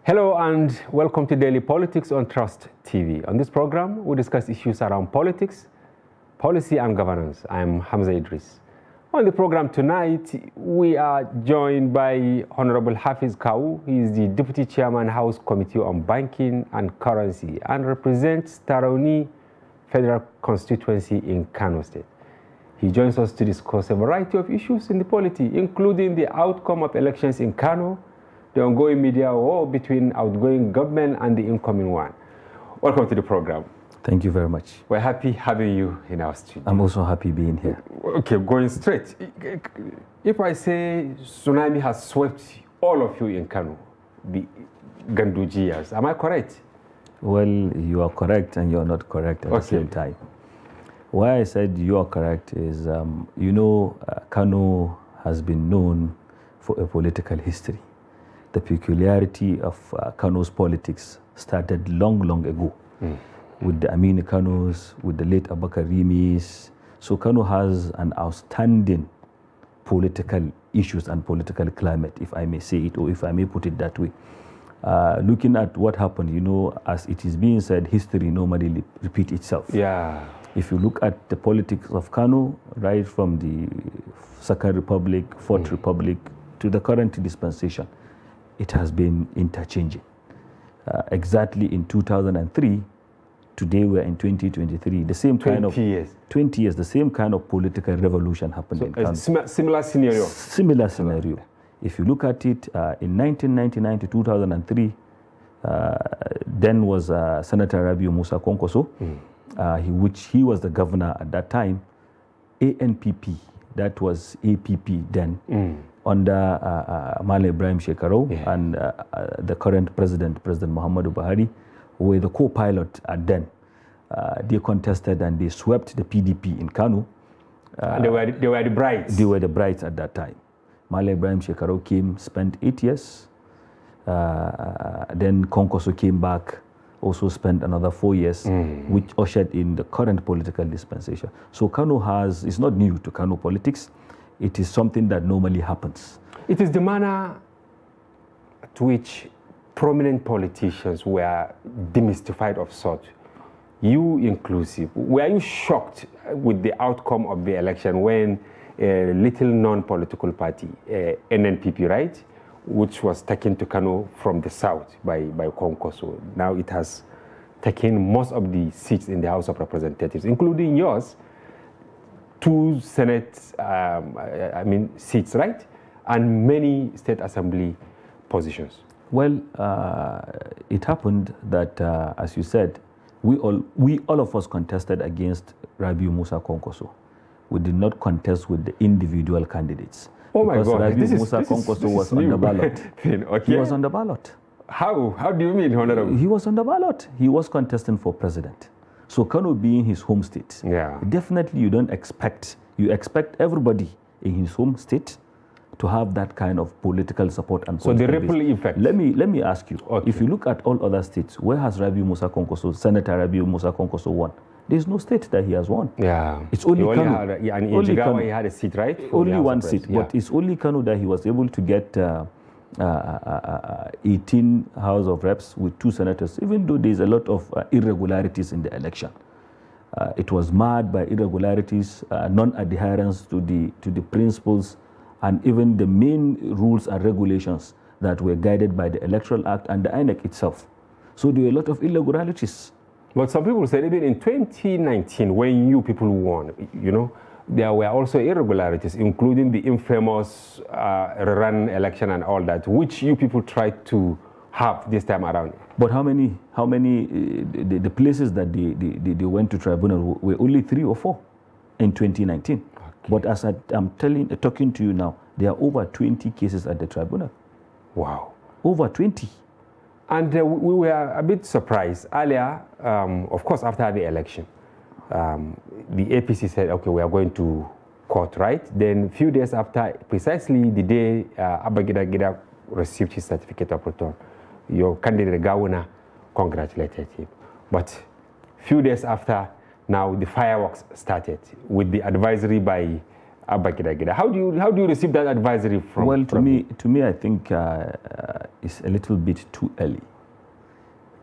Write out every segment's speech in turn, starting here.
Hello and welcome to Daily Politics on Trust TV. On this program, we discuss issues around politics, policy and governance. I'm Hamza Idris. On the program tonight, we are joined by Honorable Hafiz Kawu. He is the Deputy Chairman, House Committee on Banking and Currency and represents Tarauni Federal Constituency in Kano State. He joins us to discuss a variety of issues in the polity, including the outcome of elections in Kano, the ongoing media war between outgoing government and the incoming one. Welcome to the program. Thank you very much. We're happy having you in our studio. I'm also happy being here. Okay, going straight. If I say tsunami has swept all of you in Kano, the Gandujiyas, am I correct? Well, you are correct and you're not correct at the same time. Why I said you are correct is, Kano has been known for a political history. The peculiarity of Kano's politics started long ago with the Amini Kanos, with the late Abakar Rimis. So Kano has an outstanding political issues and political climate, if I may say it, or if I may put it that way. Looking at what happened, as it is being said, history normally repeats itself. Yeah. If you look at the politics of Kano, right from the Second Republic, Fourth Republic, to the current dispensation, it has been interchanging. Exactly in 2003, today we're in 2023, the same kind of 20 years, the same kind of political revolution happened in Kano. Similar scenario. Similar scenario. If you look at it, in 1999 to 2003, then was Senator Rabiu Musa Konkoso, which he was the governor at that time. ANPP, that was APP then, under Male Ibrahim Shekarau and the current President Muhammadu Buhari, were the co-pilot at then. They contested and they swept the PDP in Kano. They were the brides. They were the brides at that time. Male Ibrahim Shekarau came, spent 8 years. Then Konkoso came back, also spent another 4 years, which ushered in the current political dispensation. So Kano it's not new to Kano politics. It is something that normally happens. It is the manner to which prominent politicians were demystified of sort, you inclusive. Were you shocked with the outcome of the election when a little non-political party, NNPP, right, which was taken to Kano from the south by Konkoso, now it has taken most of the seats in the House of Representatives, including yours, 2 Senate seats, right? And many State Assembly positions. Well, it happened that, as you said, we all of us contested against Rabiu Musa Konkoso. We did not contest with the individual candidates. Oh my God! Rabiu Musa Konkoso was on the ballot. Okay. He was on the ballot. How? How do you mean, Honorable? He was on the ballot. He was contesting for president. So Kano being his home state, definitely you expect everybody in his home state to have that kind of political support and so the ripple effect. Let me ask you, if you look at all other states, where has Rabiu Musa Konkoso, Senator Rabiu Musa Konkoso won? There's no state that he has won. Yeah. It's only Kano. And in Jigawa he had a seat, right? Only one seat, but it's only Kano that he was able to get 18 House of Reps with 2 senators, even though there's a lot of irregularities in the election. It was marred by irregularities, non-adherence to the principles and even the main rules and regulations that were guided by the Electoral Act and the INEC itself. So there were a lot of irregularities. But some people said even in 2019, when you people won, there were also irregularities, including the infamous rerun election and all that, which you people tried to have this time around. But how many? The places that they went to tribunal were only 3 or 4 in 2019. Okay. But as I'm talking to you now, there are over 20 cases at the tribunal. Wow. Over 20. And we were a bit surprised. Earlier, of course, after the election, the APC said, okay, we are going to court, right? Then a few days after, precisely the day Abagida Gida received his certificate of return, your candidate Gawuna congratulated him. But a few days after, now the fireworks started with the advisory by Abba Gida. How do you receive that advisory from? Well, to me, I think it's a little bit too early.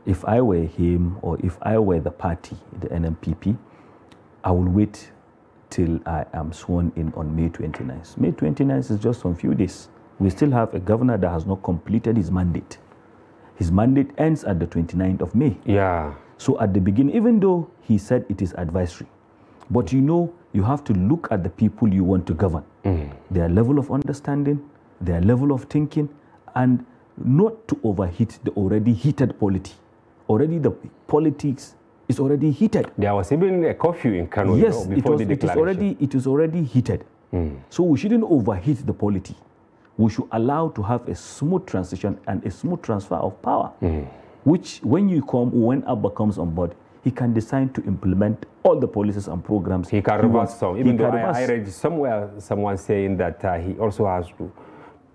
If I were him, or if I were the party, the NMPP, I will wait till I am sworn in on May 29th. May 29th is just some few days. We still have a governor that has not completed his mandate. His mandate ends at the 29th of May. Yeah. So at the beginning, even though he said it is advisory, but you know, you have to look at the people you want to govern. Their level of understanding, their level of thinking, and not to overheat the already heated polity. Already the politics is already heated. There was even a curfew in Kano, yes, before the declaration. It is already heated. So we shouldn't overheat the polity. We should allow to have a smooth transition and a smooth transfer of power, which when Abba comes on board, he can decide to implement all the policies and programs. He can reverse some. Even though I read somewhere someone saying that he also has to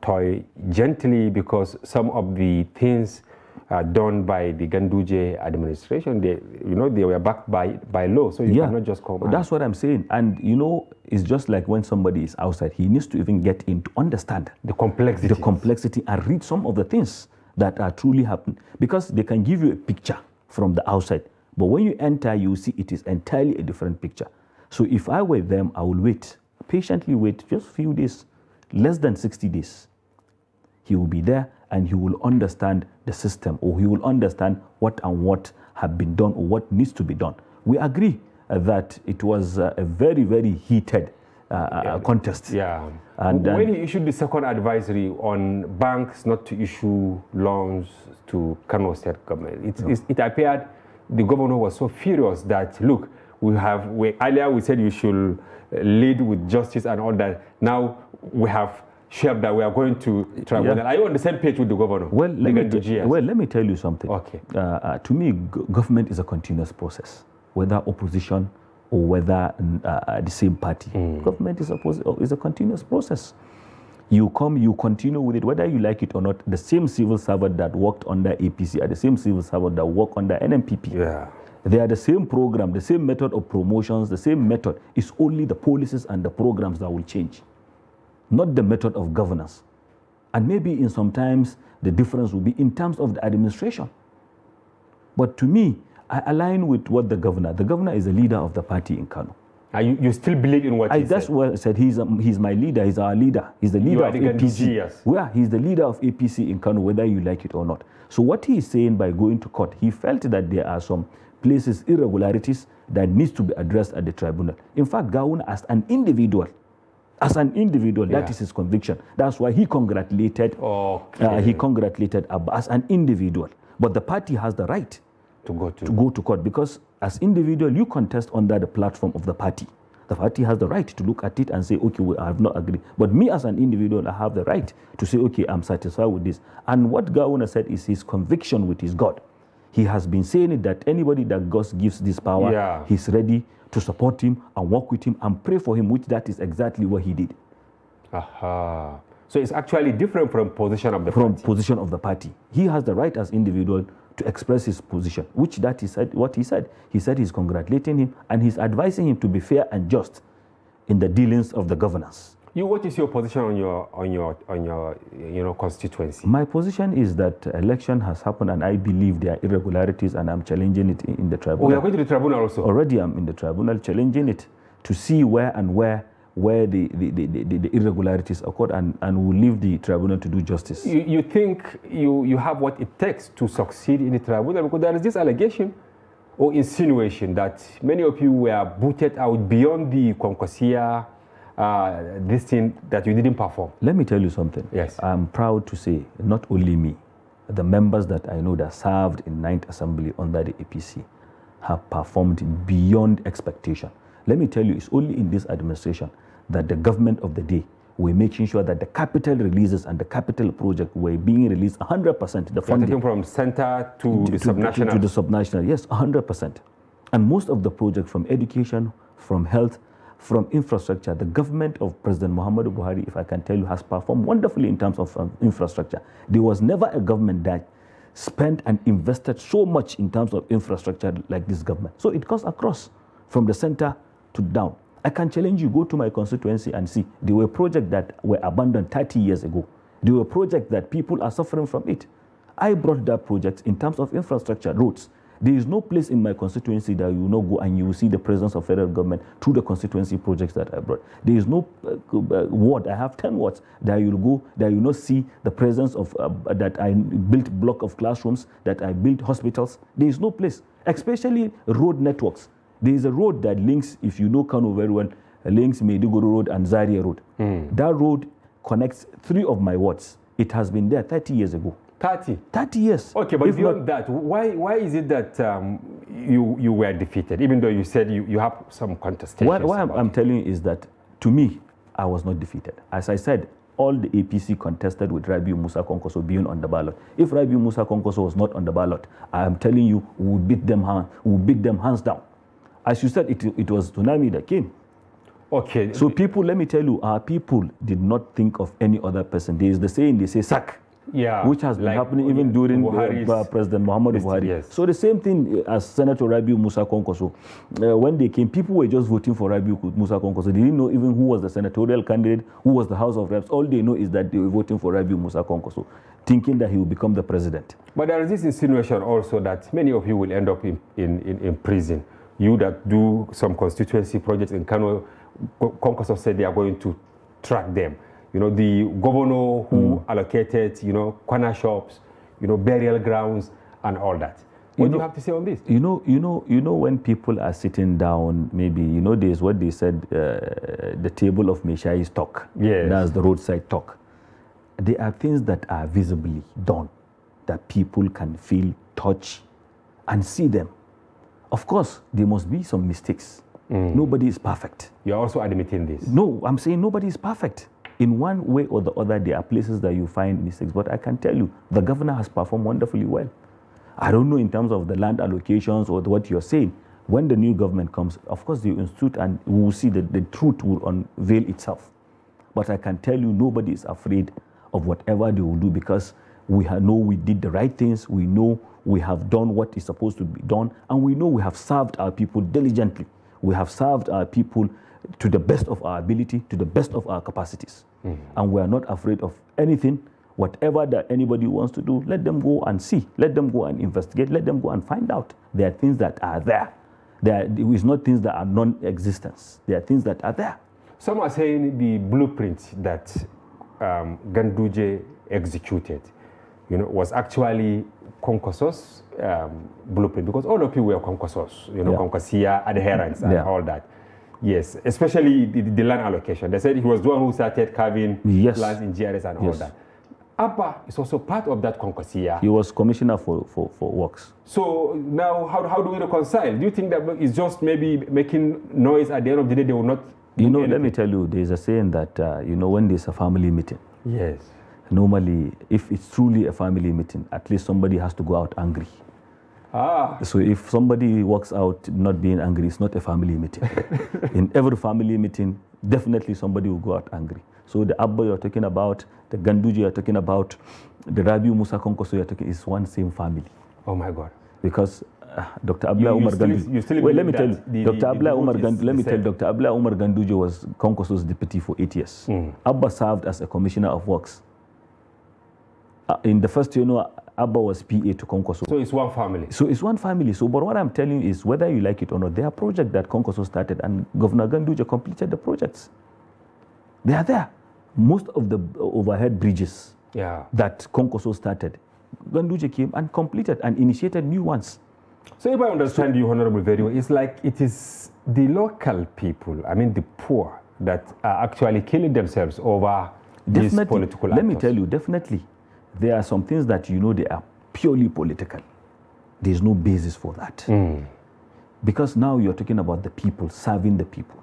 toy gently, because some of the things done by the Ganduje administration, they were backed by law, so you cannot just come. That's what I'm saying. And you know, it's just like when somebody is outside, he needs to even get in to understand the complexity and read some of the things that are truly happening, because they can give you a picture from the outside, but when you enter, you see it is entirely a different picture. So if I were them, I will wait, patiently wait, just a few days, less than 60 days. He will be there and he will understand the system, or he will understand what have been done or what needs to be done. We agree that it was a very, very heated contest. Yeah. And when he issued the second advisory on banks not to issue loans to Kano State government, it appeared the governor was so furious that, look, earlier we said you should lead with justice and all that. Now we have shared that we are going to tribunal. Are you on the same page with the governor? Well, let me tell you something. Okay. To me, government is a continuous process, whether opposition or whether the same party. Government is a continuous process. You come, you continue with it, whether you like it or not. The same civil servant that worked under APC are the same civil servant that work under NMPP. Yeah. They are the same program, the same method of promotions, the same method. It's only the policies and the programs that will change, not the method of governance. And maybe in sometimes the difference will be in terms of the administration. But to me, I align with what the governor is the leader of the party in Kano. You still believe in what he said? That's what I said. He's my leader. He's our leader. He's the leader of APC. Yes. Well, he's the leader of APC in Kano, whether you like it or not. So what he is saying by going to court, he felt that there are some places, irregularities that needs to be addressed at the tribunal. In fact, Gawuna as an individual, that is his conviction. That's why he congratulated. He congratulated Abba as an individual. But the party has the right to go to court, because as individual you contest under the platform of the party. The party has the right to look at it and say, okay, I have not agreed. But me as an individual, I have the right to say, okay, I'm satisfied with this. And what Gawuna said is his conviction with his God. He has been saying it that anybody that God gives this power, he's ready to support him and work with him and pray for him, which that is exactly what he did. So it's actually different from position of the party. From position of the party. He has the right as individual to express his position, which that he said, what he said. He said he's congratulating him and he's advising him to be fair and just in the dealings of the governance. What is your position on your constituency? My position is that election has happened and I believe there are irregularities and I'm challenging it in the tribunal. Oh, you are going to the tribunal also? Already I'm in the tribunal challenging it to see where the irregularities occurred, and we'll leave the tribunal to do justice. You think you have what it takes to succeed in the tribunal? Because there is this allegation or insinuation that many of you were booted out beyond the Concosia, this thing that you didn't perform. Let me tell you something. Yes. I'm proud to say, not only me, the members that I know that served in 9th Assembly under the APC have performed beyond expectation. Let me tell you, it's only in this administration that the government of the day were making sure that the capital releases and the capital project were being released 100%. The funding from center to the subnational. To the subnational, yes, 100%. And most of the projects from education, from health, from infrastructure, the government of President Muhammadu Buhari, if I can tell you, has performed wonderfully in terms of infrastructure. There was never a government that spent and invested so much in terms of infrastructure like this government. So it goes across from the center to down. I can challenge you, go to my constituency and see. There were projects that were abandoned 30 years ago. There were projects that people are suffering from it. I brought that project in terms of infrastructure, roads. There is no place in my constituency that you will not go and you will see the presence of federal government through the constituency projects that I brought. There is no ward, I have 10 wards, that you will go, that you will not see the presence of, that I built block of classrooms, that I built hospitals. There is no place, especially road networks. There is a road that links, if you know Kano very well, links Maiduguri Road and Zaria Road. That road connects 3 of my wards. It has been there 30 years ago. 30 years. Okay, but beyond that, why is it that you were defeated, even though you said you have some contestations? What I'm telling you is that, to me, I was not defeated. As I said, all the APC contested with Rabiu Musa Konkoso being on the ballot. If Rabiu Musa Konkoso was not on the ballot, I am telling you, we will beat them hands down. As you said, it was Tsunami that came. Okay. So people, let me tell you, our people did not think of any other person. There is the saying, they say, sack. Yeah, which has been happening even during President Muhammadu Buhari. Yes. So the same thing as Senator Rabiu Musa Konkoso. When they came, people were just voting for Rabiu Musa Konkoso. They didn't know even who was the senatorial candidate, who was the House of Reps. All they know is that they were voting for Rabiu Musa Konkoso, thinking that he will become the president. But there is this insinuation also that many of you will end up in prison. You that do some constituency projects in Kano, Konkoso said they are going to track them. You know, the governor who allocated, corner shops, burial grounds and all that. What do you have to say on this? You know when people are sitting down, maybe, there's what they said, the table of Meshai's talk. Yes. That's the roadside talk. There are things that are visibly done that people can feel, touch, and see them. Of course, there must be some mistakes. Nobody is perfect. You're also admitting this? No, I'm saying nobody is perfect. In one way or the other, there are places that you find mistakes. But I can tell you, the governor has performed wonderfully well. I don't know in terms of the land allocations or what you're saying. When the new government comes, of course, the institute and we will see that the truth will unveil itself. But I can tell you, nobody is afraid of whatever they will do because we know we did the right things. We know we have done what is supposed to be done. And we know we have served our people diligently. We have served our people to the best of our ability, to the best of our capacities. And we are not afraid of anything. Whatever that anybody wants to do, let them go and see. Let them go and investigate. Let them go and find out. There are things that are there. There is not things that are non-existence. There are things that are there. Some are saying the blueprint that Ganduje executed, was actually Konkoso's blueprint, because all of you were Konkosos, Konkosia adherents and all that. Yes, especially the land allocation. They said he was the one who started carving lands in GRS and all that. Abba is also part of that Konkosia. He was commissioner for works. So now, how do we reconcile? Do you think that it's just maybe making noise at the end of the day, they will not let me tell you, there's a saying that, when there's a family meeting. Yes. Normally, if it's truly a family meeting, at least somebody has to go out angry. So if somebody walks out not being angry, it's not a family meeting. In every family meeting, definitely somebody will go out angry. So the Abba you're talking about, the Ganduje you're talking about, the Rabiu Musa Konkoso you're talking, is one same family. Oh my God. Because Dr. Abla Umar Ganduje, well, let me tell you, Dr. Abla Umar Ganduje was Konkoso's deputy for 8 years. Abba served as a commissioner of works. In the first year, Abba was PA to Konkoso. So it's one family. So it's one family. So, but what I'm telling you is, whether you like it or not, there are projects that Konkoso started and Governor Ganduje completed the projects. They are there. Most of the overhead bridges that Konkoso started, Ganduje came and completed and initiated new ones. So if I understand you, Honorable, very well, it's like it is the local people, I mean the poor, that are actually killing themselves over these political actors. Let me tell you, definitely. There are some things that they are purely political. There's no basis for that. Because now you're talking about the people, serving the people.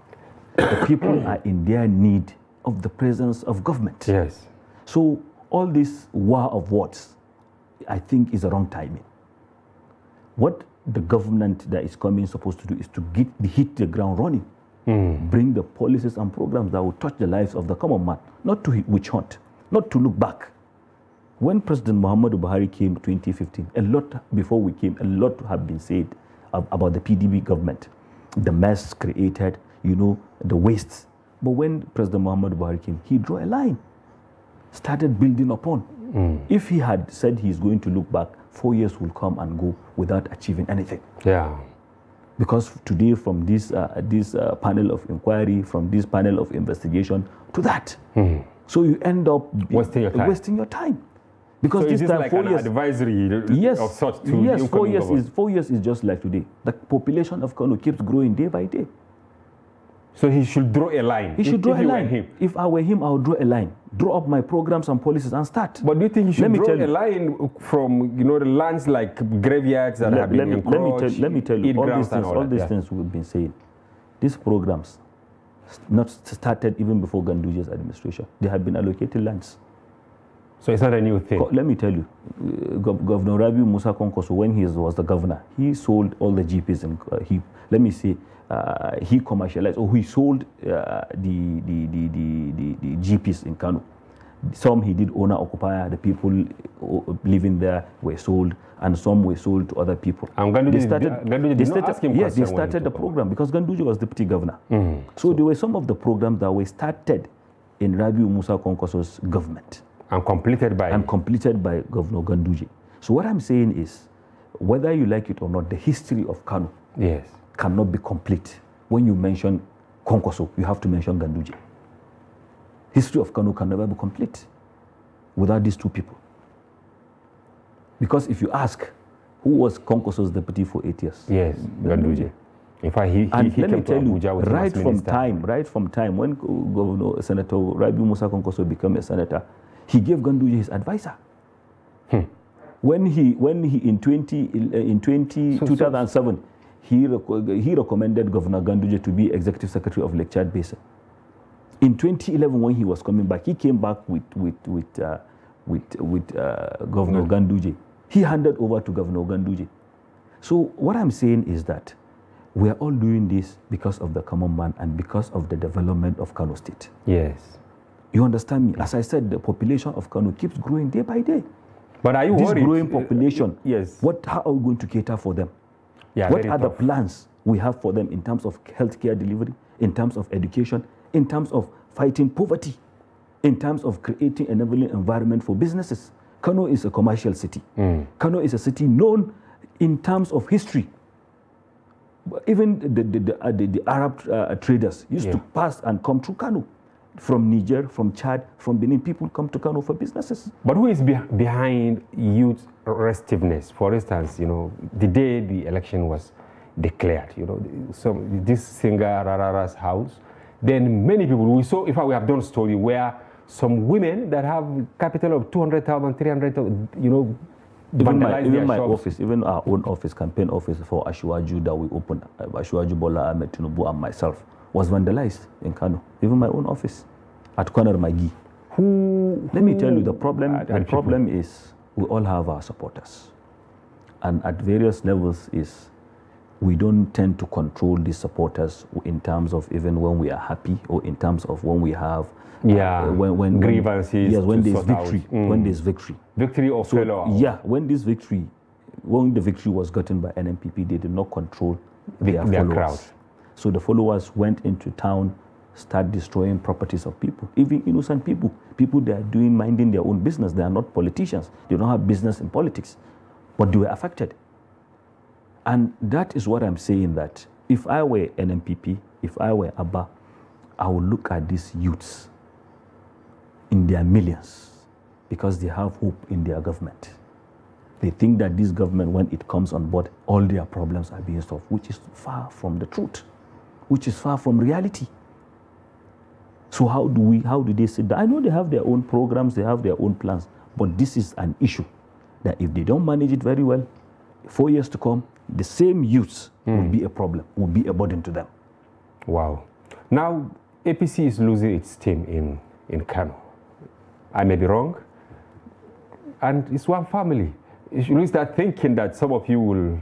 The people are in their need of the presence of government. Yes. So all this war of words, I think, is a wrong timing. What the government that is coming is supposed to do is to hit the ground running. Bring the policies and programs that will touch the lives of the common man, not to witch hunt, not to look back. When President Muhammadu Buhari came in 2015, a lot have been said about the PDP government. The mess created, the wastes. But when President Muhammad Buhari came, he drew a line, started building upon. If he had said he's going to look back, 4 years will come and go without achieving anything. Yeah. Because today, from this panel of inquiry, from this panel of investigation to that, so you end up wasting your time. Because so this time, like 4 years advisory yes, of sorts to yes, 4 years is just like today. The population of Kano keeps growing day by day. So he should draw a line. He should draw a line. If I were him, I would draw a line, draw up my programs and policies, and start. But do you think he should draw a line from the lands like graveyards that have been encroached? Let me tell you, all these things we've been saying. These programs, not started even before Ganduje's administration. They have been allocated lands. So it's not a new thing. Let me tell you, Governor Rabiu Musa Konkoso, when he was the governor, he sold all the GPs and he commercialized, or he sold the GPs in Kano. Some he did owner-occupier, the people living there were sold, and some were sold to other people. And Ganduje they started the program because Ganduje was deputy governor. So there were some of the programs that were started in Rabiu Musa Konkoso's government. And completed by Governor Ganduje. So what I'm saying is, whether you like it or not, the history of Kano cannot be complete. When you mention Konkoso, you have to mention Ganduje. History of Kano can never be complete without these two people. Because if you ask, who was Konkoso's deputy for 8 years? Yes, Ganduje. In fact, he came to Abuja with right from time when Senator Rabiu Musa Konkoso became a senator, he gave Ganduje his advisor. When he in 2007, he recommended Governor Ganduje to be executive secretary of Lake Chad Basin. In 2011, when he was coming back, he came back with Governor Ganduje. He handed over to Governor Ganduje. So what I'm saying is that we are all doing this because of the common man and because of the development of Kano State. Yes. You understand me? As I said, the population of Kano keeps growing day by day. But are you worried? This growing population, how are we going to cater for them? Yeah, what are the plans we have for them in terms of healthcare delivery, in terms of education, in terms of fighting poverty, in terms of creating an enabling environment for businesses? Kano is a commercial city. Kano is a city known in terms of history. Even the Arab traders used to pass and come through Kano. From Niger, from Chad, from Benin, people come to Kano for businesses. But who is behind youth restiveness? For instance, the day the election was declared, this singer Rarara's house, then many people, we have done a story where some women that have capital of 200,000, 300,000, even my office, even our own office, campaign office for Ashwaju that we opened, Ashwaju Bola Ahmed Tinubu and myself, was vandalized in Kano. Even my own office at Corner Magi. Let me tell you, the problem is we all have our supporters. And at various levels is we don't tend to control these supporters in terms of even when we are happy or in terms of when we have when grievances. Yes, when there's victory. When there's victory. Victory or failure. Yeah, when the victory was gotten by NNPP, they did not control their followers. Crowd. So the followers went into town, start destroying properties of people, even innocent people. People that are minding their own business. They are not politicians. They don't have business in politics, but they were affected. And that is what I'm saying, that if I were NNPP, if I were Abba, I would look at these youths in their millions because they have hope in their government. They think that this government, when it comes on board, all their problems are being solved, which is far from the truth, which is far from reality. So how do they sit down? I know they have their own programs, they have their own plans, but this is an issue that if they don't manage it very well, 4 years to come, the same youths will be a problem, will be a burden to them. Wow. Now, APC is losing its team in Kano. I may be wrong. And it's one family. You should start thinking that some of you will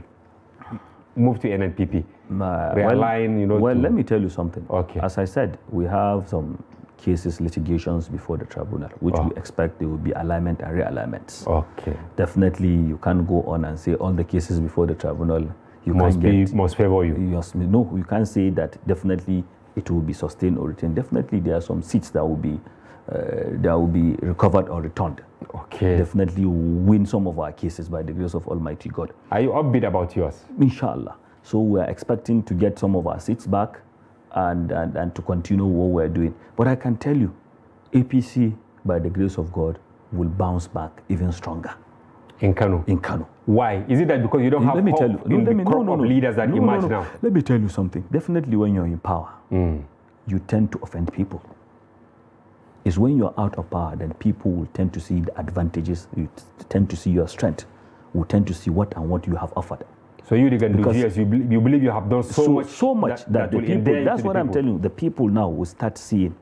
move to NNPP. Well, let me tell you something. Okay. As I said, we have some cases, litigations before the tribunal, which we expect there will be alignment and realignments. Okay. Definitely, you can't go on and say all the cases before the tribunal must favor you. No, you can't say that definitely it will be sustained or retained. Definitely, there are some seats that will be recovered or returned. Okay. Definitely win some of our cases by the grace of Almighty God. Are you upbeat about yours? Inshallah. So we are expecting to get some of our seats back and to continue what we're doing. But I can tell you, APC, by the grace of God, will bounce back even stronger. In Kano? In Kano. Why? Is it that because you don't have hope in the crop of leaders that emerge now? Let me tell you something. Definitely when you're in power, you tend to offend people. It's when you're out of power that people will tend to see the advantages, you tend to see your strength, will tend to see what you have offered. So you, the Gandujiyas, you believe you have done so much that the people, that's what I'm telling you, the people now will start seeing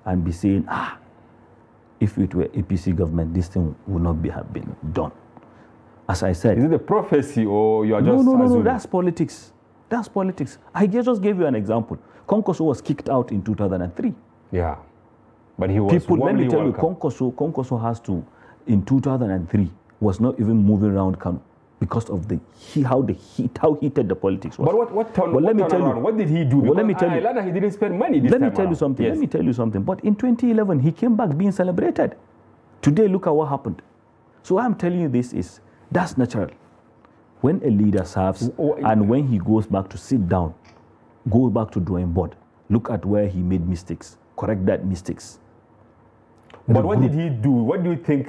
and be saying, if it were APC government, this thing would not have been done. As I said. Is it a prophecy or you are just No, that's politics. That's politics. I just gave you an example. Konkoso was kicked out in 2003. Yeah. But he was people, let me tell welcome. you, Konkoso has to, in 2003, was not even moving around Kano because of how heated the politics was. But what did he do? Well, let me tell you. He didn't spend money this time Let me tell you something. Yes. Let me tell you something. But in 2011, he came back being celebrated. Today, look at what happened. So what I'm telling you this is, that's natural. When a leader serves and when he goes back to sit down, go back to drawing board, look at where he made mistakes, correct that mistakes. But what did he do? What do you think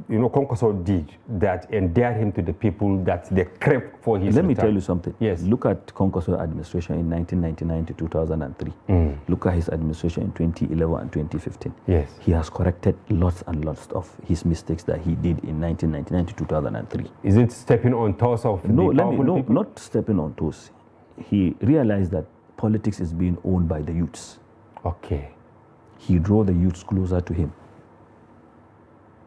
Konkoso did that endeared him to the people that they crave for his Let return? me tell you something. Yes. Look at Konkoso administration in 1999 to 2003. Look at his administration in 2011 and 2015. Yes. He has corrected lots and lots of his mistakes that he did in 1999 to 2003. Is it stepping on toes of the powerful people? Not stepping on toes. He realized that politics is being owned by the youths. Okay. He drew the youths closer to him.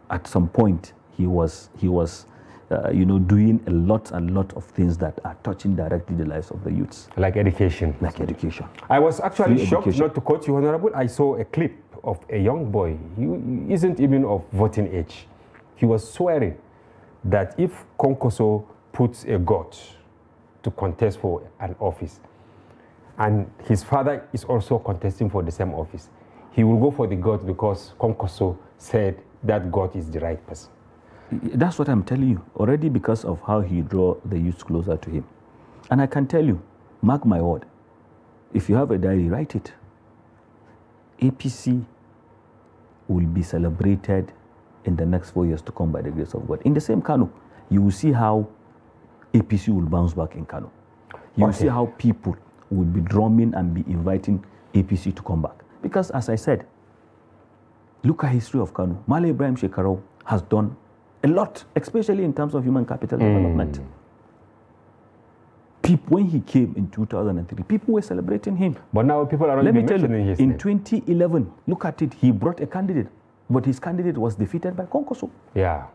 At some point, he was doing a lot of things that are touching directly the lives of the youths. Like education. Like education. I was actually Free shocked, education. not to quote you, Honorable. I saw a clip of a young boy. He isn't even of voting age. He was swearing that if Konkoso puts a goat to contest for an office, and his father is also contesting for the same office, he will go for the goat because Konkoso said that God is the right person. That's what I'm telling you. Already because of how he drew the youth closer to him. And I can tell you, mark my word, if you have a diary, write it. APC will be celebrated in the next 4 years to come by the grace of God. In the same Kano, you will see how APC will bounce back in Kano. You will see how people will be drumming and be inviting APC to come back. Because as I said, look at history of Kano. Male Ibrahim Shekarau has done a lot, especially in terms of human capital development. When he came in 2003, people were celebrating him. But now people are not mentioning his name. In 2011, look at it, he brought a candidate, but his candidate was defeated by Konkoso. Yeah.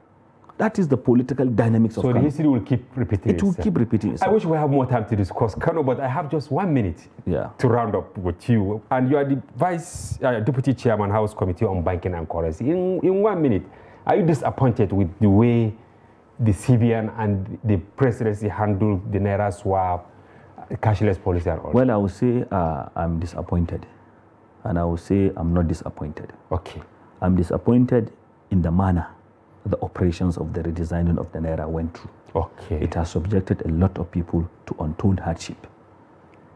That is the political dynamics of Kano. So the history will keep repeating itself. It will keep repeating itself. I wish we have more time to discuss Kano, but I have just 1 minute to round up with you. And you are the Deputy Chairman, House Committee on Banking and Currency. In 1 minute, are you disappointed with the way the CBN and the presidency handled the Naira swap, cashless policy and all? Well, I would say I'm disappointed. And I would say I'm not disappointed. Okay. I'm disappointed in the manner the operations of the redesigning of the Naira went through. Okay. It has subjected a lot of people to untold hardship.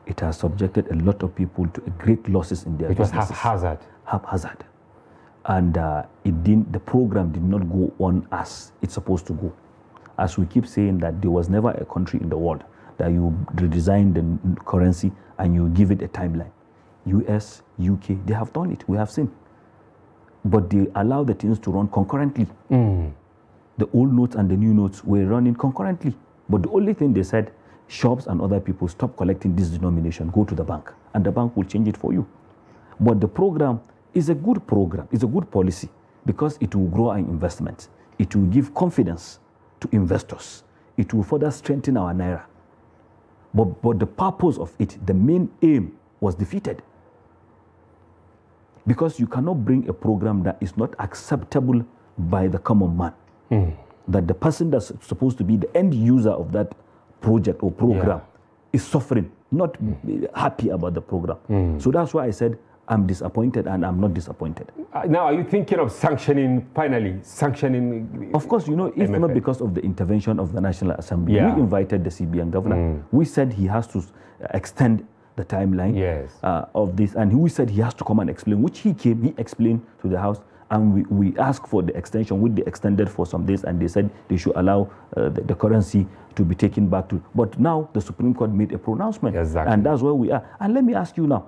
It has subjected a lot of people to great losses in their businesses. It was haphazard. Haphazard. And the program did not go on as it's supposed to go. As we keep saying that there was never a country in the world that you redesign the currency and you give it a timeline. US, UK, they have done it. We have seen. But they allow the things to run concurrently. The old notes and the new notes were running concurrently. But the only thing they said, shops and other people, stop collecting this denomination, go to the bank, and the bank will change it for you. But the program is a good program, it's a good policy, because it will grow our investments. It will give confidence to investors. It will further strengthen our Naira. But the purpose of it, the main aim, was defeated. Because you cannot bring a program that is not acceptable by the common man. That the person that's supposed to be the end user of that project or program is suffering not happy about the program. So that's why I said I'm disappointed, and I'm not disappointed. Now, are you thinking of finally sanctioning? Of course, you know, if MFN? not because of the intervention of the National Assembly, Yeah. we invited the CBN governor. We said he has to extend the timeline of this, and we said he has to come and explain, which he came, he explained to the House, and we asked for the extension, which they extended for some days, and they said they should allow the currency to be taken back to. But now the Supreme Court made a pronouncement, and that's where we are. And let me ask you now,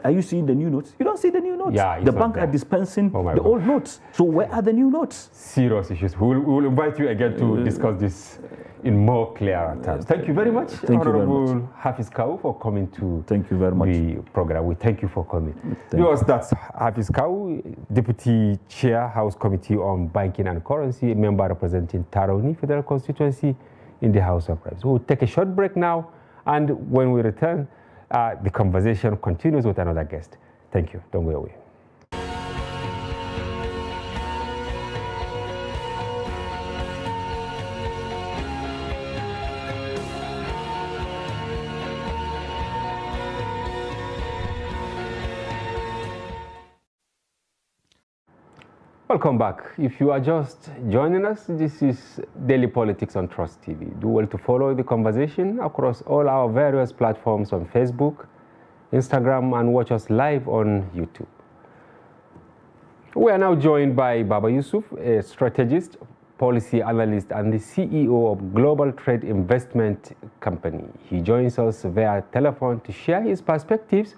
are you seeing the new notes? You don't see the new notes. Yeah, the bank are dispensing the old notes. So where are the new notes? Serious issues. We will invite you again to discuss this in more clearer terms. Thank you very much, Honorable Hafiz Kawu, for coming to the program. We thank you for coming. Viewers, that's Hafiz Kawu, Deputy Chair, House Committee on Banking and Currency, a member representing Taroni Federal Constituency in the House of Reps. We'll take a short break now, and when we return, the conversation continues with another guest. Thank you. Don't go away. Welcome back. If you are just joining us, this is Daily Politics on Trust TV. Do well to follow the conversation across all our various platforms on Facebook, Instagram, and watch us live on YouTube. We are now joined by Baba Yusuf, a strategist, policy analyst, and the CEO of Global Trade Investment Company. He joins us via telephone to share his perspectives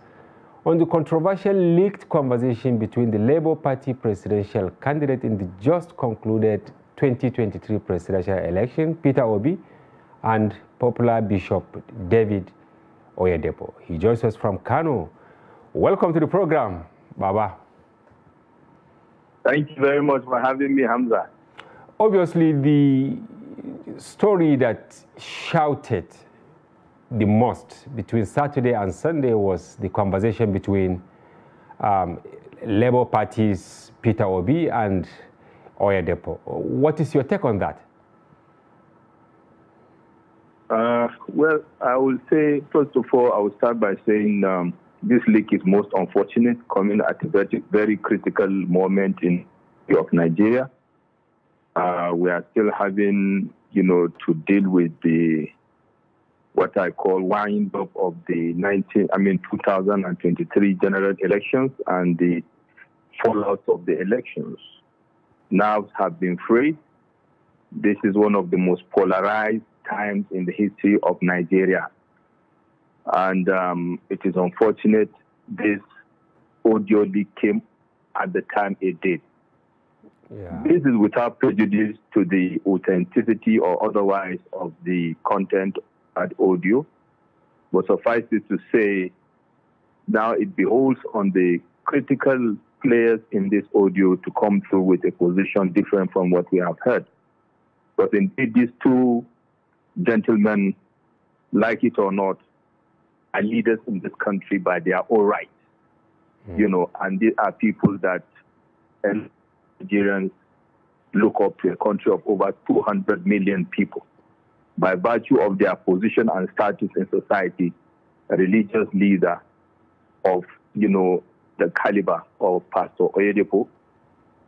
on the controversial leaked conversation between the Labour Party presidential candidate in the just concluded 2023 presidential election, Peter Obi, and popular Bishop David Oyedepo. He joins us from Kano. Welcome to the program, Baba. Thank you very much for having me, Hamza. Obviously, the story that shouted the most between Saturday and Sunday was the conversation between Labour Party's Peter Obi and Oyedepo. What is your take on that? Well, I will say, first of all, I will start by saying this leak is most unfortunate, coming at a very, very critical moment in of Nigeria. We are still having, to deal with what I call wind up of the 2023 general elections and the fallout of the elections. Nerves have been frayed. This is one of the most polarized times in the history of Nigeria. And it is unfortunate this audio leak came at the time it did. Yeah. This is without prejudice to the authenticity or otherwise of the content at audio, but suffice it to say, now it beholds on the critical players in this audio to come through with a position different from what we have heard. But indeed, these two gentlemen, like it or not, are leaders in this country by their own right, and they are people that Nigerians look up to, a country of over 200 million people. By virtue of their position and status in society, a religious leader of, the caliber of Pastor Oyedepo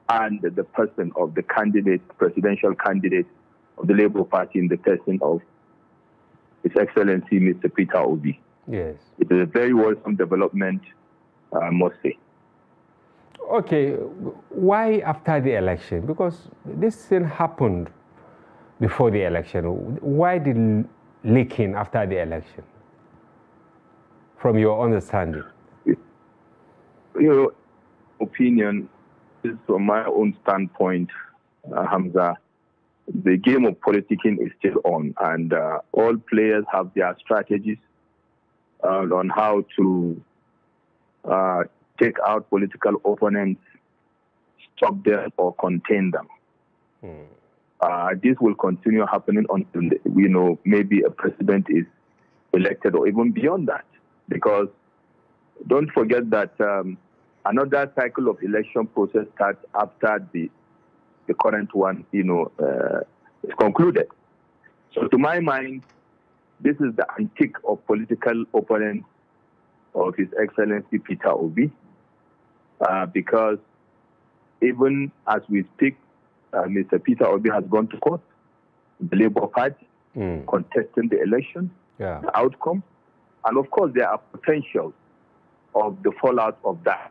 and the person of the presidential candidate of the Labour Party in the person of His Excellency Mr. Peter Obi. Yes. It is a very worrisome development, I must say. Okay, why after the election? Because this thing happened before the election. Why did leaking after the election, from your understanding? Your opinion is, from my own standpoint, Hamza, the game of politicking is still on, and all players have their strategies on how to take out political opponents, stop them, or contain them. This will continue happening until, maybe a president is elected or even beyond that. Because don't forget that another cycle of election process starts after the current one, is concluded. So to my mind, this is the antique of political opponents of His Excellency Peter Obi, because even as we speak, Mr. Peter Obi has gone to court, the Labour Party, contesting the election, the outcome. And of course, there are potentials of the fallout of that.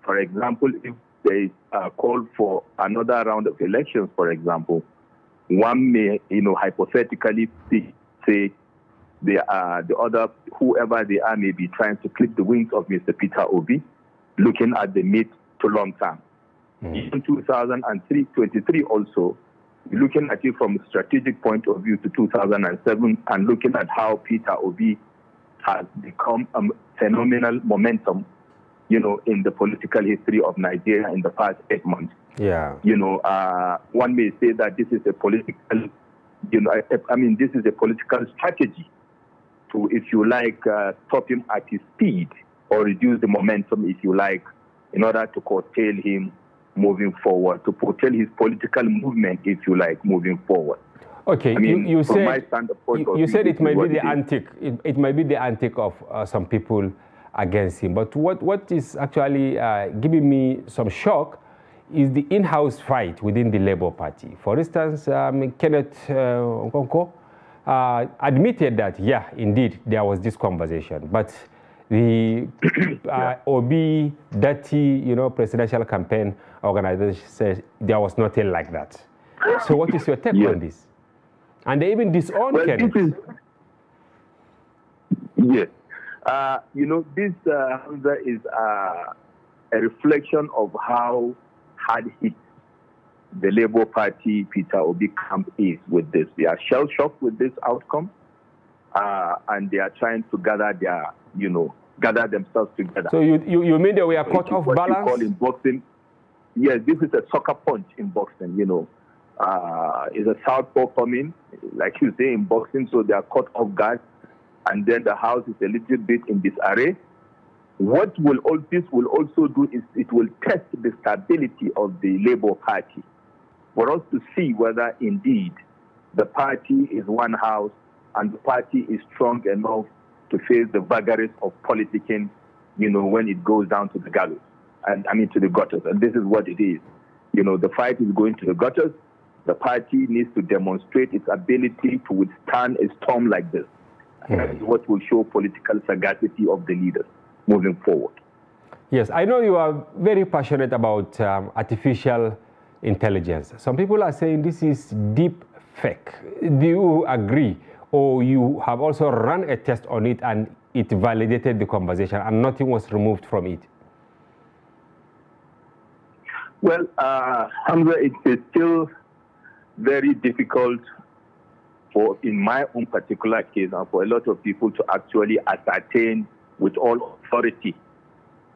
For example, if there is a call for another round of elections, for example, one may, hypothetically say the other, whoever they are, may be trying to clip the wings of Mr. Peter Obi, looking at the mid to long term. In 2023 also, looking at it from a strategic point of view to 2007, and looking at how Peter Obi has become a phenomenal momentum, in the political history of Nigeria in the past 8 months. One may say that this is a political, this is a political strategy to, if you like, stop him at his speed or reduce the momentum, if you like, in order to curtail him moving forward, to curtail his political movement, if you like, moving forward. Okay, you said it might be the antic. It might be the antic of some people against him. But what is actually giving me some shock is the in-house fight within the Labour Party. For instance, Kenneth Okonkwo admitted that, yeah, indeed, there was this conversation. But the Obi, dirty, presidential campaign organization says there was nothing like that. So what is your take on this? And they even disown Kenneth. Yes. This is a reflection of how hard hit the Labour Party, Peter Obi camp is with this. They are shell-shocked with this outcome, and they are trying to gather themselves together. So you mean that we are caught off balance? What you call in boxing, yes, this is a soccer punch in boxing. It's a southpaw coming, like you say in boxing, so they are caught off guard. And then the house is a little bit in disarray. What this will also do is it will test the stability of the Labour Party for us to see whether indeed the party is one house and the party is strong enough to face the vagaries of politicking, when it goes down to the gallows, to the gutters. And this is what it is. The fight is going to the gutters. The party needs to demonstrate its ability to withstand a storm like this. That is what will show political sagacity of the leaders moving forward. Yes, I know you are very passionate about artificial intelligence. Some people are saying this is deep fake. Do you agree? Or you have also run a test on it and it validated the conversation and nothing was removed from it? Well, Hamza, it is still very difficult in my own particular case, and for a lot of people to actually ascertain with all authority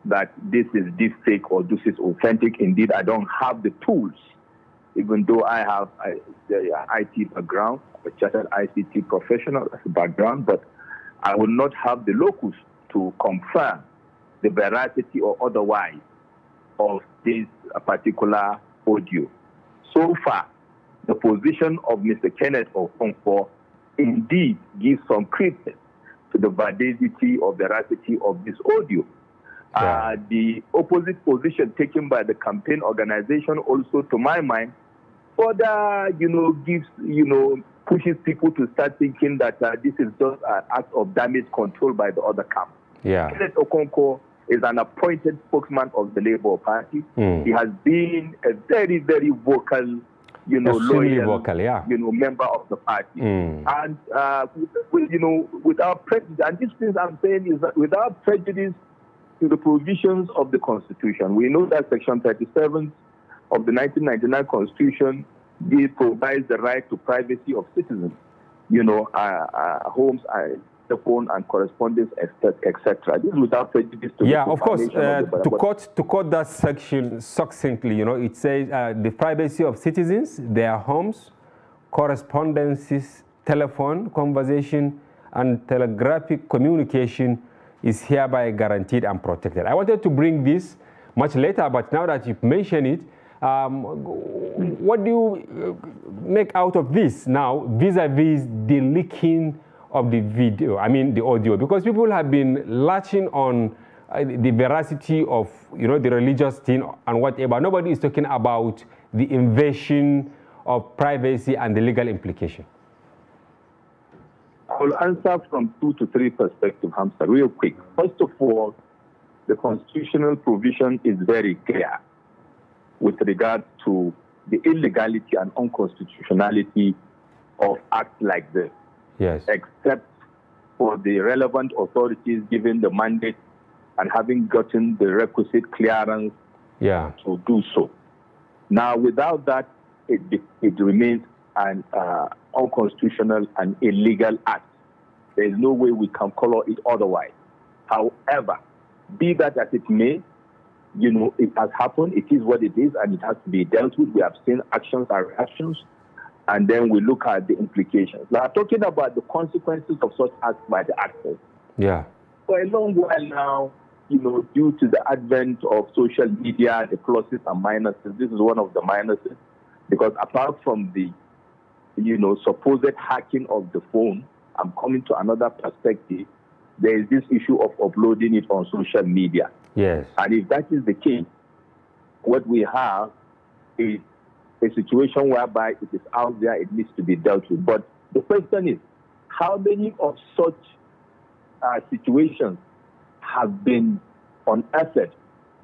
that this is deep fake or this is authentic. Indeed, I don't have the tools, even though I have the IT background, a chartered ICT professional as a background, but I will not have the locus to confirm the veracity or otherwise of this particular audio. So far, the position of Mr. Kenneth Okonkwo indeed gives some credence to the validity or veracity of this audio. The opposite position taken by the campaign organization also, to my mind, further, pushes people to start thinking that this is just an act of damage control by the other camp. Kenneth Okonkwo is an appointed spokesman of the Labour Party. He has been a very, very vocal, loyal, member of the party. And, without prejudice, and these things I'm saying is that without prejudice to the provisions of the Constitution. We know that Section 37 of the 1999 Constitution provides the right to privacy of citizens, homes, telephone and correspondence, etc. This is without prejudice to the of course. To quote that section succinctly, it says the privacy of citizens, their homes, correspondences, telephone, conversation, and telegraphic communication is hereby guaranteed and protected. I wanted to bring this much later, but now that you've mentioned it, what do you make out of this now vis-a-vis the leaking of the video, I mean the audio, because people have been latching on the veracity of, you know, the religious thing and whatever. Nobody is talking about the invasion of privacy and the legal implication. I will answer from 2 to 3 perspectives, Hamza, real quick. First of all, the constitutional provision is very clear with regard to the illegality and unconstitutionality of acts like this. Yes. Except for the relevant authorities given the mandate and having gotten the requisite clearance to do so. Now, without that, it remains an unconstitutional and illegal act. There is no way we can call it otherwise. However, be that as it may, you know, it has happened, it is what it is, and it has to be dealt with. We have seen actions and reactions, and then we look at the implications. Now, talking about the consequences of such acts by the actors. Yeah. For a long while now, you know, due to the advent of social media, the pluses and minuses, this is one of the minuses, because apart from the, you know, supposed hacking of the phone, I'm coming to another perspective. There is this issue of uploading it on social media. Yes. And if that is the case, what we have is a situation whereby it is out there, it needs to be dealt with. But the question is, how many of such situations have been unearthed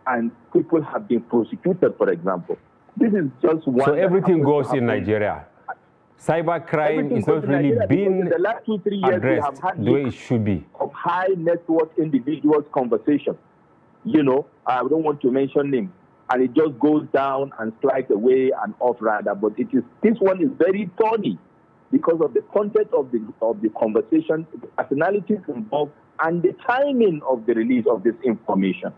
and people have been prosecuted, for example? This is just one. So everything goes in Nigeria. Cybercrime is not really being the last 2-3 years addressed we have had the way it should be. Of high net worth individuals' conversation. You know, I don't want to mention names, and it just goes down and slides away and off rather. But this one is very thorny because of the content of the conversation, the personalities involved, and the timing of the release of this information.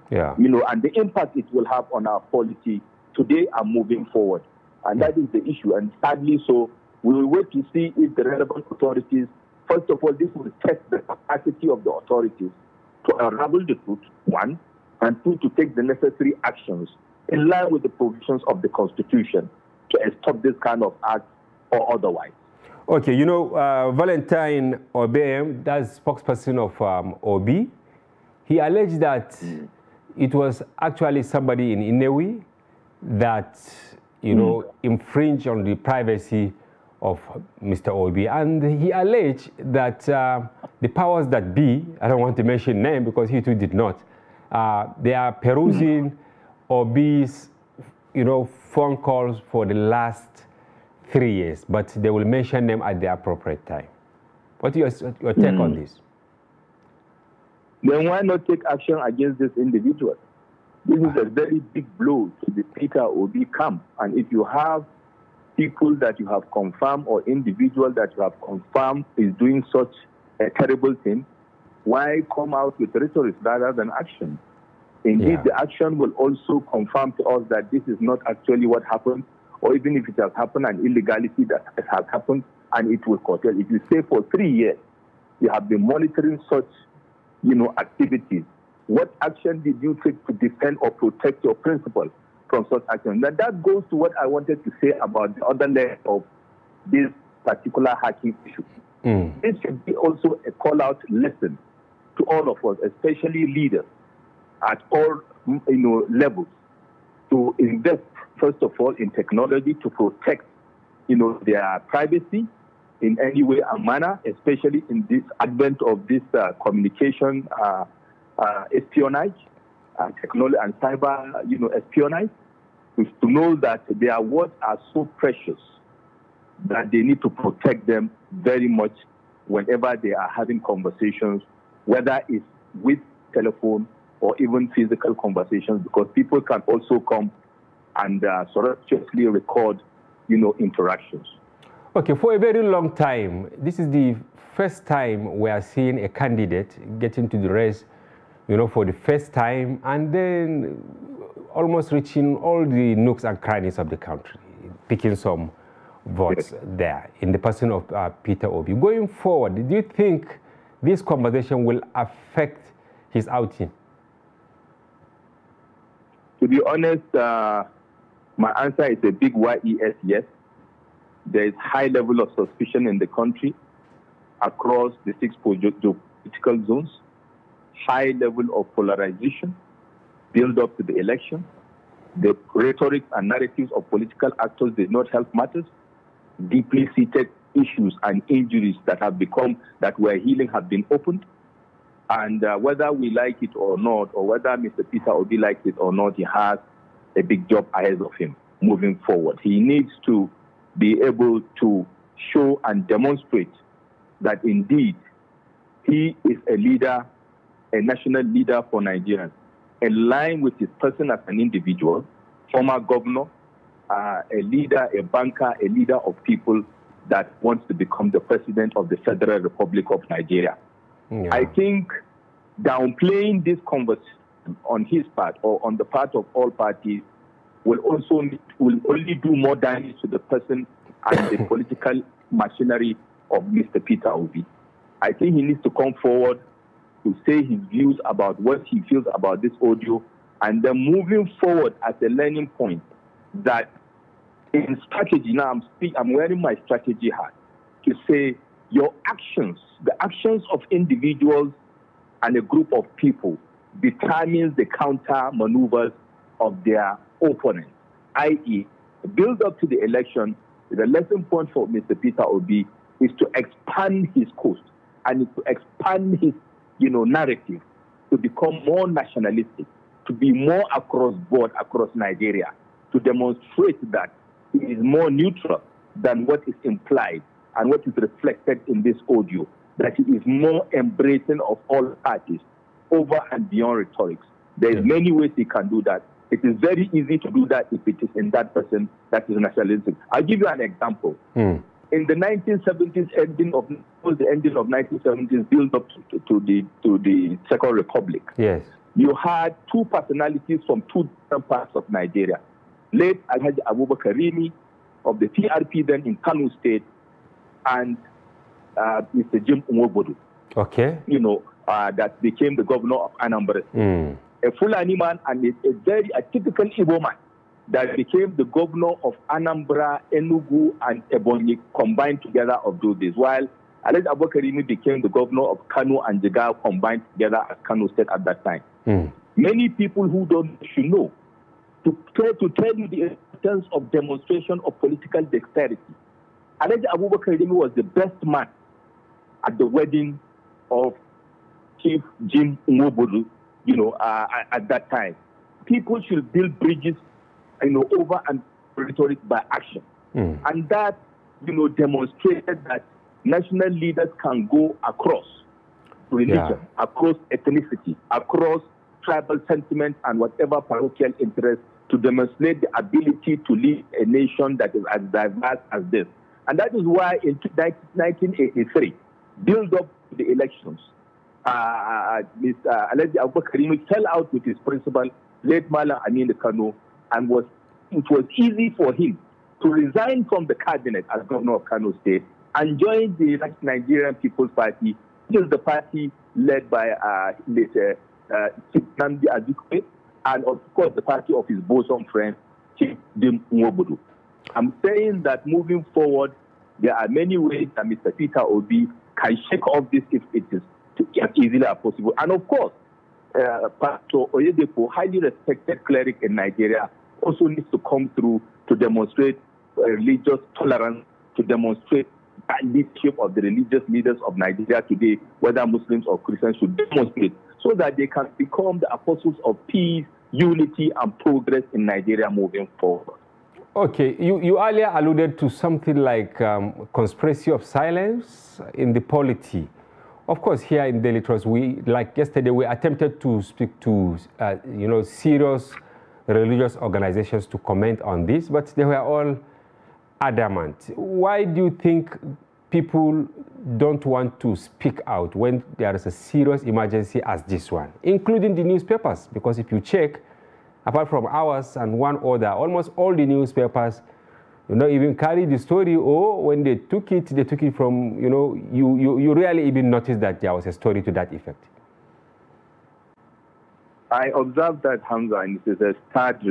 Yeah. You know, and the impact it will have on our polity today and moving forward. And that is the issue. And sadly so, we will wait to see if the relevant authorities, first of all, this will test the capacity of the authorities to unravel the truth, 1, and 2, to take the necessary actions in line with the provisions of the Constitution to stop this kind of act or otherwise. Okay, you know, Valentine Obeyem, that's spokesperson of OB, he alleged that it was actually somebody in Inewi that, you know, infringed on the privacy of Mr. Obi. And he alleged that the powers that be, I don't want to mention name because he too did not, they are perusing Obi's, you know, phone calls for the last 3 years, but they will mention them at the appropriate time. What is your take on this? Then why not take action against this individual? This is a very big blow to the Peter Obi camp. And if you have people that you have confirmed or individuals that you have confirmed is doing such a terrible thing, why come out with rhetoric rather than action? Indeed, the action will also confirm to us that this is not actually what happened, or even if it has happened, an illegality that has happened, and it will curtail. If you say for 3 years, you have been monitoring such, you know, activities, what action did you take to defend or protect your principles from such action? Now, that goes to what I wanted to say about the other leg of this particular hacking issue. This should be also a call-out lesson to all of us, especially leaders at all, you know, levels, to invest, first of all, in technology to protect, you know, their privacy in any way and manner, especially in this advent of this communication espionage, technology and cyber, you know, espionage, is to know that their words are so precious that they need to protect them very much whenever they are having conversations, whether it's with telephone or even physical conversations, because people can also come and surreptitiously record, you know, interactions. Okay, for a very long time, this is the first time we are seeing a candidate get into the race, you know, for the first time, and then almost reaching all the nooks and crannies of the country, picking some votes there in the person of Peter Obi. Going forward, do you think this conversation will affect his outing? To be honest, my answer is a big YES yes. There is high level of suspicion in the country. across the 6 geopolitical zones, high level of polarization, build up to the election. The rhetoric and narratives of political actors did not help matters. Deeply seated issues and injuries that were healing have been opened. And whether we like it or not, or whether Mr. Peter Obi likes it or not, he has a big job ahead of him moving forward. He needs to be able to show and demonstrate that indeed he is a leader, a national leader for Nigerians, in line with his person as an individual, former governor, a leader, a banker, a leader of people that wants to become the president of the Federal Republic of Nigeria. Yeah. I think downplaying this conversation on his part or on the part of all parties will only do more damage to the person and the political machinery of Mr. Peter Obi. I think he needs to come forward to say his views about what he feels about this audio, and then moving forward as a learning point that in strategy, now I'm wearing my strategy hat to say your actions, the actions of individuals and a group of people determines the counter maneuvers of their opponents, i.e., build up to the election. The lesson point for Mr. Peter Obi is to expand his coast and to expand his narrative to become more nationalistic, to be more across board, across Nigeria, to demonstrate that he is more neutral than what is implied and what is reflected in this audio, that he is more embracing of all parties over and beyond rhetorics. There is many ways he can do that. It is very easy to do that if it is in that person that is nationalistic. I'll give you an example. In the 1970s, the ending of 1970s, build up to the Second Republic. Yes, you had two personalities from two different parts of Nigeria. Late Alhaji Abubakar Rimi of the PRP then in Kano State, and Mr. Jim Nwobodo. Okay, that became the governor of Anambra. A Fulani man and a typical Igbo man that became the governor of Anambra, Enugu, and Ebonyi combined together of those days, while Alhaji Abubakar Rimi became the governor of Kano and Jigawa combined together as Kano State at that time. Many people who should know to try to tell you the importance of demonstration of political dexterity. Alhaji Abubakar Rimi was the best man at the wedding of Chief Jim Nwobodo, at that time. People should build bridges, over and rhetoric by action. And that, demonstrated that national leaders can go across religion, across ethnicity, across tribal sentiment and whatever parochial interest to demonstrate the ability to lead a nation that is as diverse as this. And that is why in 1983, build up to the elections, Mr. Alhaji Abubakar Rimi fell out with his principal, late Malam Aminu Kano, and it was easy for him to resign from the cabinet as governor of Kano State and join the Nigerian People's Party, which is the party led by Chief Nnamdi Azikiwe, and of course the party of his bosom friend, Chief Jim Nwobodo. I'm saying that moving forward, there are many ways that Mr. Peter Obi can shake off this if it is as easily as possible. And of course, Pastor Oyedepo, highly respected cleric in Nigeria, also needs to come through to demonstrate religious tolerance, to demonstrate that leadership of the religious leaders of Nigeria today, whether Muslims or Christians, should demonstrate so that they can become the apostles of peace, unity, and progress in Nigeria moving forward. Okay, you earlier alluded to something like conspiracy of silence in the polity. Of course, here in Daily Trust, like yesterday, we attempted to speak to, serious religious organizations to comment on this, but they were all adamant. Why do you think people don't want to speak out when there is a serious emergency as this one, including the newspapers? Because if you check, apart from ours and one other, almost all the newspapers even carry the story, or when they took it from, you rarely even notice that there was a story to that effect. I observed that, Hamza, and it is a sad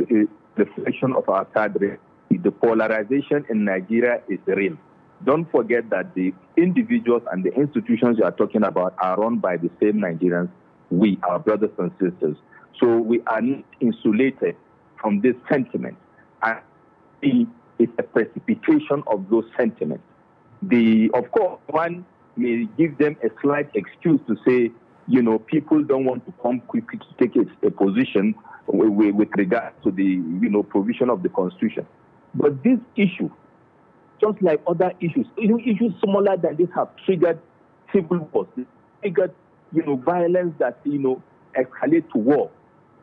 reflection of our sad reality. The polarization in Nigeria is real. don't forget that the individuals and the institutions you are talking about are run by the same Nigerians, we, our brothers and sisters. So we are not insulated from this sentiment. And it's a precipitation of those sentiments. Of course, one may give them a slight excuse to say, you know, people don't want to come quickly to take a position with regard to the, you know, provision of the Constitution. But this issue, just like other issues, issues smaller than this have triggered civil wars, triggered, you know, violence that, you know, escalate to war.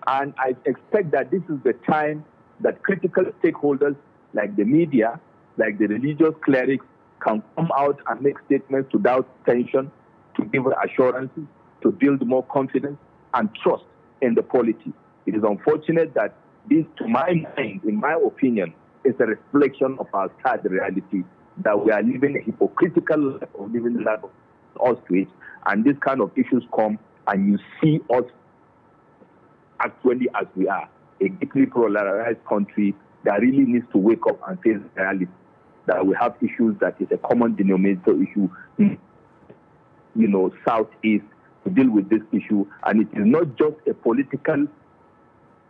And I expect that this is the time that critical stakeholders like the media, like the religious clerics, can come out and make statements to doubt tension, to give assurances, to build more confidence and trust in the polity. It is unfortunate that this, to my mind, in my opinion, is a reflection of our sad reality, that we are living a hypocritical life of living the life of us to it, and this kind of issues come and you see us actually as we are, a deeply polarized country that really needs to wake up and face reality, that we have issues that is a common denominator issue, you know, Southeast, to deal with this issue, and it is not just a political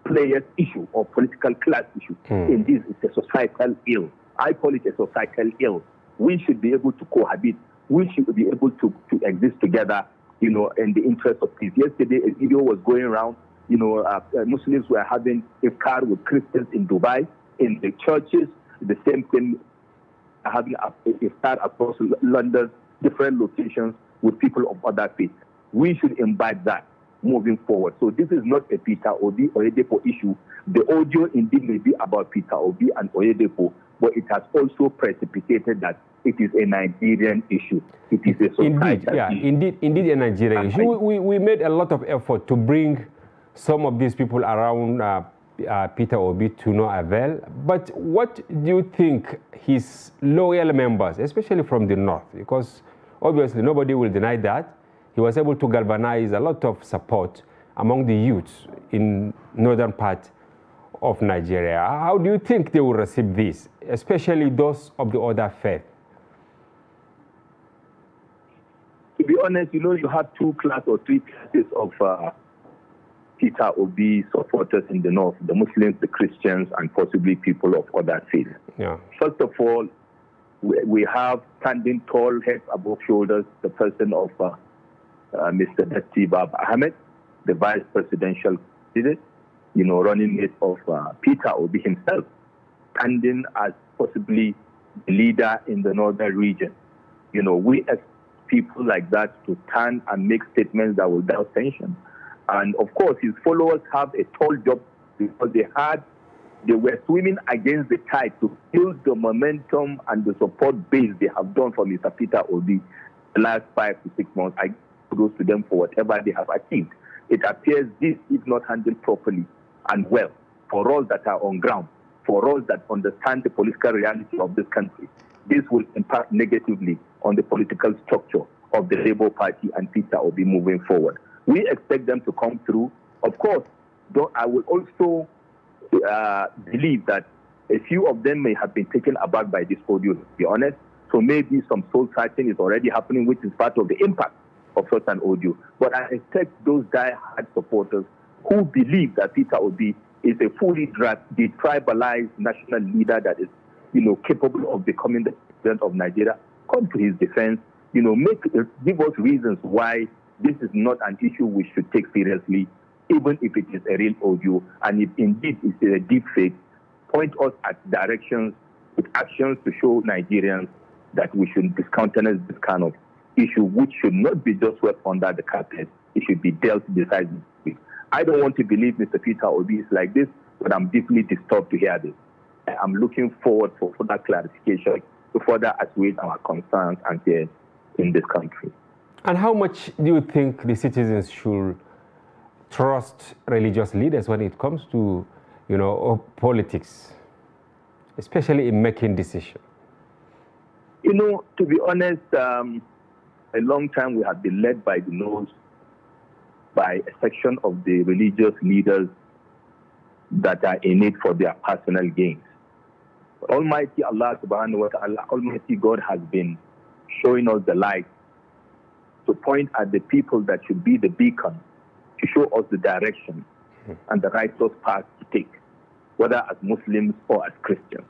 players issue or political class issue. Indeed, it's a societal ill. I call it a societal ill. We should be able to cohabit. We should be able to exist together, you know, in the interest of peace. Yesterday, a video was going around, you know, Muslims were having iftar with Christians in Dubai, in the churches, the same thing, having iftar across London, different locations with people of other faiths. We should imbibe that moving forward. So this is not a Peter Obi or Oyedepo issue. The audio indeed may be about Peter Obi and Oyedepo, but it has also precipitated that it is a Nigerian issue. It is a societal issue. Indeed a Nigerian issue. We made a lot of effort to bring some of these people around Peter Obi to no avail. But what do you think his loyal members, especially from the north, because obviously nobody will deny that, he was able to galvanize a lot of support among the youths in northern part of Nigeria. How do you think they will receive this, especially those of the other faith? To be honest, you know, you have two or three classes of Peter Obi supporters in the north, the Muslims, the Christians, and possibly people of other faiths. Yeah. First of all, we have standing tall, heads above shoulders, the person of Mr. Datti Baba Ahmed, the vice presidential candidate, you know, running mate of Peter Obi himself, standing as possibly the leader in the northern region. You know, we as people like that to stand and make statements that will douse tension. And of course, his followers have a tall job because they were swimming against the tide to build the momentum and the support base they have done for Mr. Peter Obi the last 5 to 6 months. I goes to them for whatever they have achieved. It appears this is not handled properly and well for all that are on ground, for all that understand the political reality of this country. This will impact negatively on the political structure of the Labour Party and Peter Obi moving forward. We expect them to come through. Of course, I will also believe that a few of them may have been taken aback by this audio, to be honest. So maybe some soul searching is already happening, which is part of the impact of such an audio. But I expect those die-hard supporters who believe that Peter Obi is a fully detribalized national leader that is, you know, capable of becoming the president of Nigeria, come to his defense, you know, give us reasons why this is not an issue we should take seriously, even if it is a real audio, and if indeed it's a deep fake, point us at directions with actions to show Nigerians that we should discountenance this kind of issue, which should not be just swept under the carpet. It should be dealt decisively. I don't want to believe Mr. Peter Obi is like this, but I'm deeply disturbed to hear this. I'm looking forward for further clarification to further assuage our concerns and fears in this country. And how much do you think the citizens should trust religious leaders when it comes to, you know, politics, especially in making decisions? You know, to be honest, a long time we have been led by the nose by a section of the religious leaders that are in it for their personal gains. Almighty Allah subhanahu wa ta'ala, Almighty God has been showing us the light to point at the people that should be the beacon, to show us the direction and the righteous path to take, whether as Muslims or as Christians.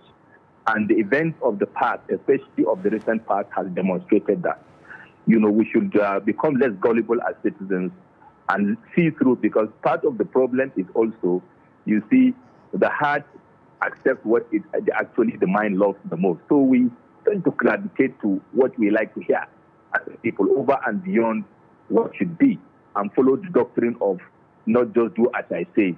And the events of the past, especially of the recent past, has demonstrated that. You know, we should become less gullible as citizens and see through, because part of the problem is also, you see, the heart accepts what it actually the mind loves the most. So we tend to gravitate to what we like to hear as people over and beyond what should be, and follow the doctrine of not just do as I say,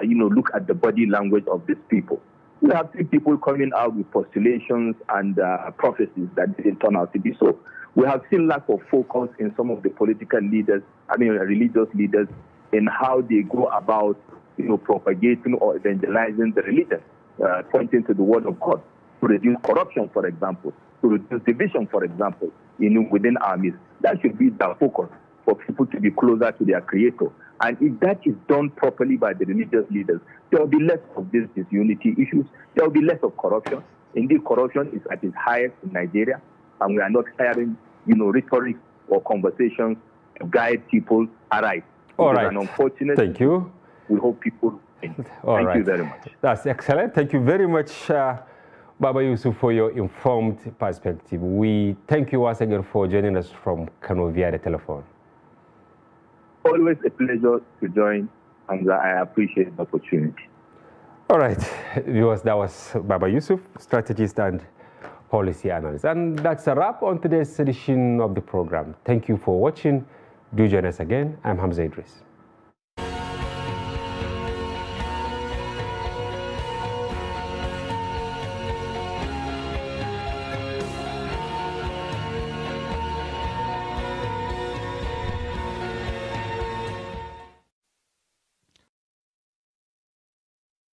you know, look at the body language of these people. We have seen people coming out with postulations and prophecies that didn't turn out to be so. We have seen lack of focus in some of the political leaders, religious leaders, in how they go about, you know, propagating or evangelizing the religion, pointing to the word of God, to reduce corruption, for example, to reduce division, for example, within armies. That should be the focus, for people to be closer to their Creator. And if that is done properly by the religious leaders, there will be less of these disunity issues. There will be less of corruption. Indeed, corruption is at its highest in Nigeria, and we are not hearing, you know, rhetoric or conversations to guide people aright. All right. And unfortunately, thank you. We hope people. Thank you very much. That's excellent. Thank you very much, Baba Yusuf, for your informed perspective. We thank you once again for joining us from Kano via the telephone. Always a pleasure to join, and I appreciate the opportunity. All right, viewers, that was Baba Yusuf, strategist and policy analyst. And that's a wrap on today's edition of the program. Thank you for watching. Do join us again. I'm Hamza Idris.